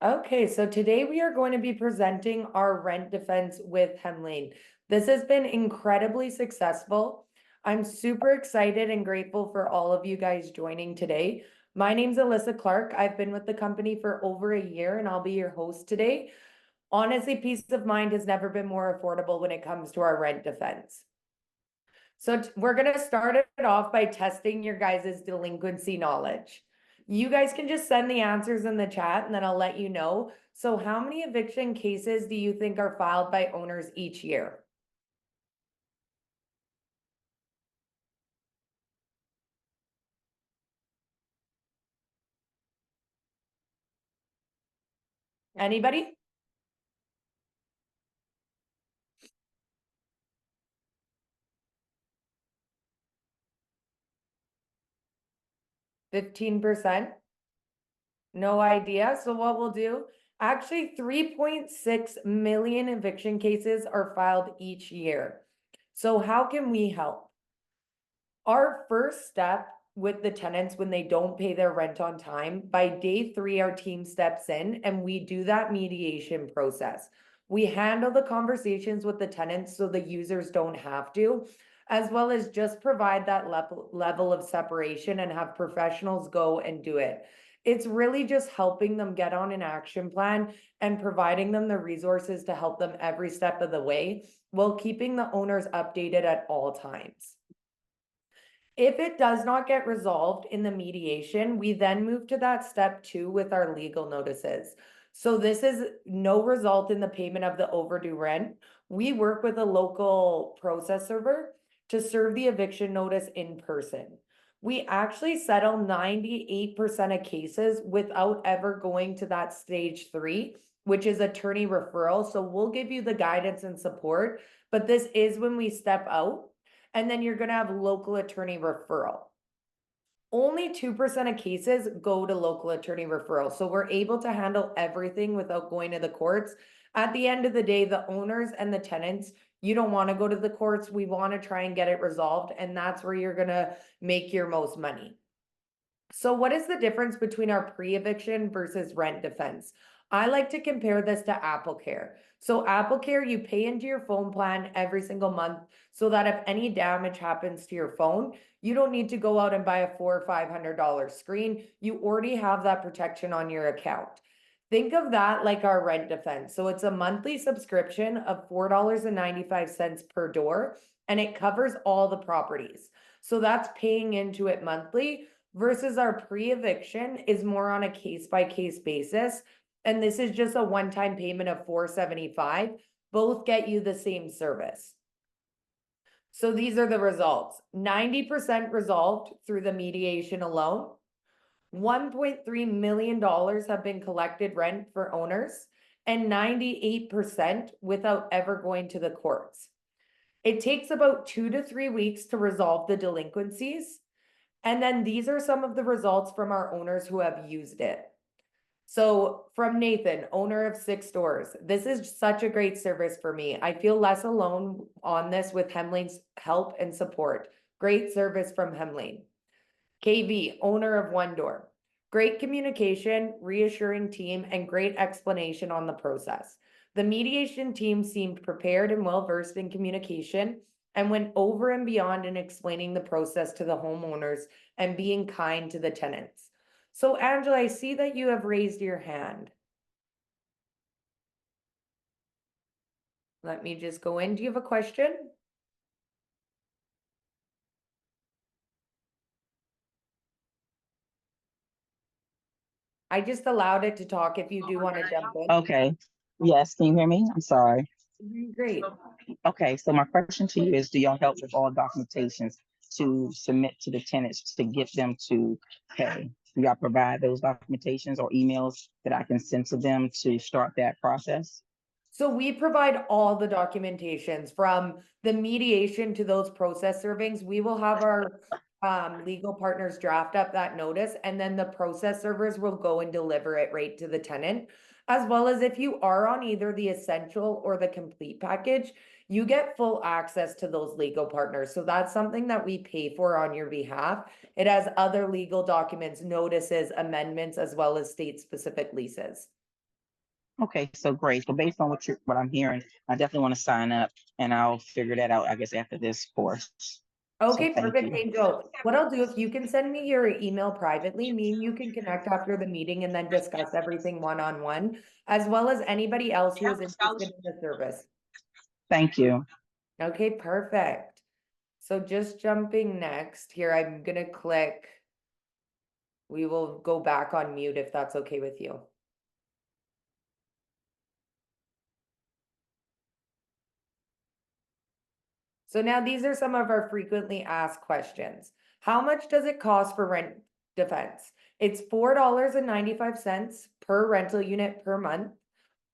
Okay, so today we are going to be presenting our rent defense with Hemlane. This has been incredibly successful. I'm super excited and grateful for all of you guys joining today. My name's Alyssa Clark. I've been with the company for over a year and I'll be your host today. Honestly, peace of mind has never been more affordable when it comes to our rent defense. So we're going to start it off by testing your guys' delinquency knowledge. You guys can just send the answers in the chat and then I'll let you know. So how many eviction cases do you think are filed by owners each year? Anybody? 15%? No idea. So what we'll do, actually 3.6 million eviction cases are filed each year. So how can we help? Our first step with the tenants when they don't pay their rent on time, by day 3, our team steps in and we do that mediation process. We handle the conversations with the tenants so the users don't have to, as well as just provide that level of separation and have professionals go and do it. It's really just helping them get on an action plan and providing them the resources to help them every step of the way while keeping the owners updated at all times. If it does not get resolved in the mediation, we then move to that step 2 with our legal notices. So this is no result in the payment of the overdue rent. We work with a local process server to serve the eviction notice in person. We actually settle 98% of cases without ever going to that stage 3, which is attorney referral. So we'll give you the guidance and support, but this is when we step out. And then you're going to have local attorney referral. Only 2% of cases go to local attorney referral. So we're able to handle everything without going to the courts. At the end of the day, the owners and the tenants, you don't want to go to the courts. We want to try and get it resolved. And that's where you're going to make your most money. So what is the difference between our pre-eviction versus rent defense? I like to compare this to Apple Care. So Apple Care, you pay into your phone plan every single month so that if any damage happens to your phone, you don't need to go out and buy a $400 or $500 screen. You already have that protection on your account. Think of that like our rent defense. So it's a monthly subscription of $4.95 per door, and it covers all the properties. So that's paying into it monthly versus our pre-eviction is more on a case-by-case basis. And this is just a one-time payment of $475. Both get you the same service. So these are the results. 90% resolved through the mediation alone. $1.3 million have been collected rent for owners, and 98% without ever going to the courts. It takes about 2 to 3 weeks to resolve the delinquencies. And then these are some of the results from our owners who have used it. So from Nathan, owner of 6 stores, this is such a great service for me. I feel less alone on this with Hemlane's help and support. Great service from Hemlane. KV, owner of 1 door. Great communication, reassuring team, and great explanation on the process. The mediation team seemed prepared and well-versed in communication and went over and beyond in explaining the process to the homeowners and being kind to the tenants. So Angela, I see that you have raised your hand. Let me just go in. Do you have a question? I just allowed it to talk if you do want to jump in. Okay. Yes, can you hear me? I'm sorry. Great. Okay, so my question to you is, do y'all help with all documentations to submit to the tenants to get them to pay? Do y'all provide those documentations or emails that I can send to them to start that process? So we provide all the documentations from the mediation to those process servings. We will have our legal partners draft up that notice, and then the process servers will go and deliver it right to the tenant. As well as if you are on either the essential or the complete package, you get full access to those legal partners. So that's something that we pay for on your behalf. It has other legal documents, notices, amendments, as well as state-specific leases. Okay, so great. So based on what I'm hearing, I definitely want to sign up, and I'll figure that out, I guess, after this course. So Okay, thank perfect, you. Angel. What I'll do, if you can send me your email privately, me and you can connect after the meeting and then discuss everything one-on-one, as well as anybody else who is interested in the service. Thank you. Okay, perfect. So just jumping next here, I'm gonna click. We will go back on mute if that's okay with you. So now these are some of our frequently asked questions. How much does it cost for rent defense? It's $4.95 per rental unit per month.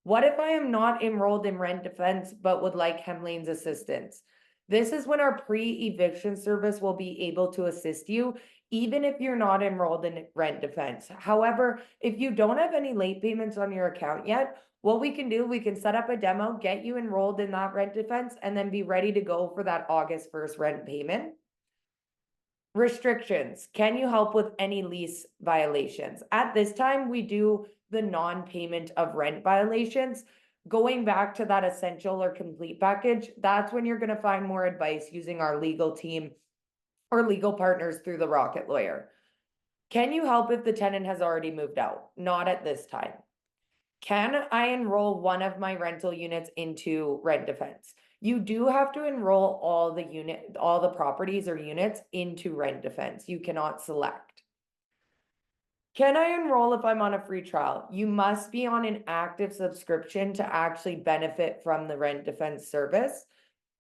What if I am not enrolled in rent defense but would like Hemlane's assistance? This is when our pre-eviction service will be able to assist you, even if you're not enrolled in rent defense. However, if you don't have any late payments on your account yet, what we can do, we can set up a demo, get you enrolled in that rent defense, and then be ready to go for that August 1st rent payment. Restrictions. Can you help with any lease violations? At this time, we do the non-payment of rent violations. Going back to that essential or complete package, that's when you're going to find more advice using our legal team or legal partners through the Rocket Lawyer. Can you help if the tenant has already moved out? Not at this time. Can I enroll one of my rental units into rent defense? You do have to enroll all the properties or units into rent defense. You cannot select. Can I enroll if I'm on a free trial? You must be on an active subscription to actually benefit from the rent defense service.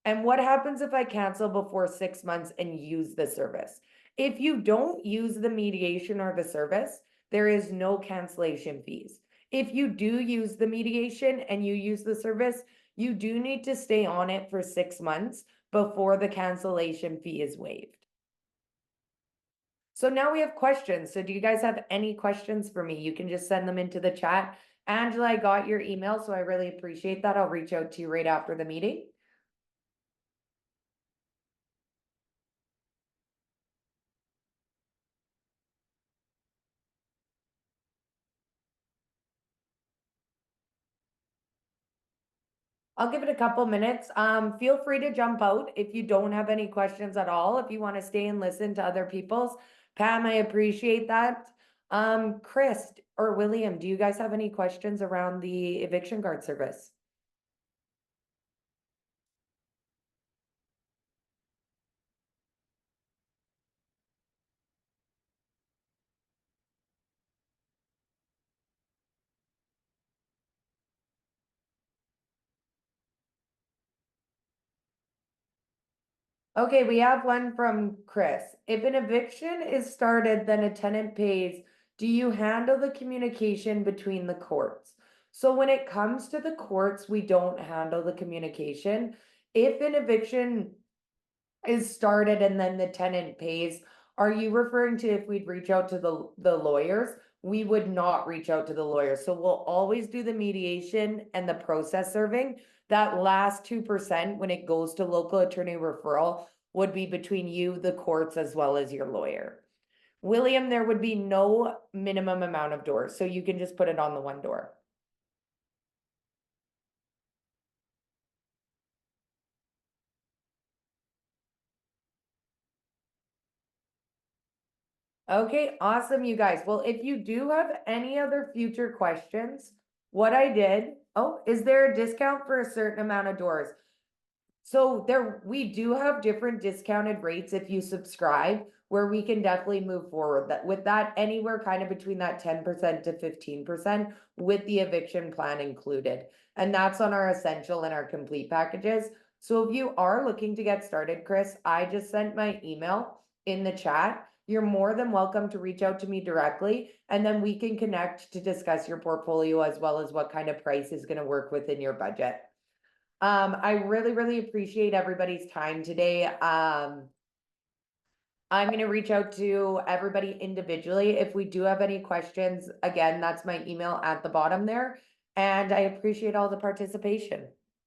And what happens if I cancel before 6 months and use the service? If you don't use the mediation or the service, there is no cancellation fees. If you do use the mediation and you use the service, you do need to stay on it for 6 months before the cancellation fee is waived. So now we have questions. So do you guys have any questions for me? You can just send them into the chat. Angela, I got your email, so I really appreciate that. I'll reach out to you right after the meeting. I'll give it a couple minutes. Feel free to jump out if you don't have any questions at all. If you want to stay and listen to other people's. Pam, I appreciate that. Chris or William, do you guys have any questions around the eviction guard service? Okay, we have one from Chris. If an eviction is started, then a tenant pays. Do you handle the communication between the courts? So when it comes to the courts, we don't handle the communication. If an eviction is started and then the tenant pays, are you referring to if we'd reach out to the lawyers? We would not reach out to the lawyers. So we'll always do the mediation and the process serving. That last 2% when it goes to local attorney referral would be between you, the courts, as well as your lawyer. William, there would be no minimum amount of doors, so you can just put it on the one door. Okay, awesome, you guys. Well, if you do have any other future questions, what I did, oh, is there a discount for a certain amount of doors? So we do have different discounted rates if you subscribe, where we can definitely move forward with that anywhere kind of between that 10% to 15% with the eviction plan included. And that's on our essential and our complete packages. So if you are looking to get started, Chris, I just sent my email in the chat. You're more than welcome to reach out to me directly, and then we can connect to discuss your portfolio as well as what kind of price is going to work within your budget. I really, really appreciate everybody's time today. I'm going to reach out to everybody individually. If we do have any questions, again, that's my email at the bottom there. And I appreciate all the participation.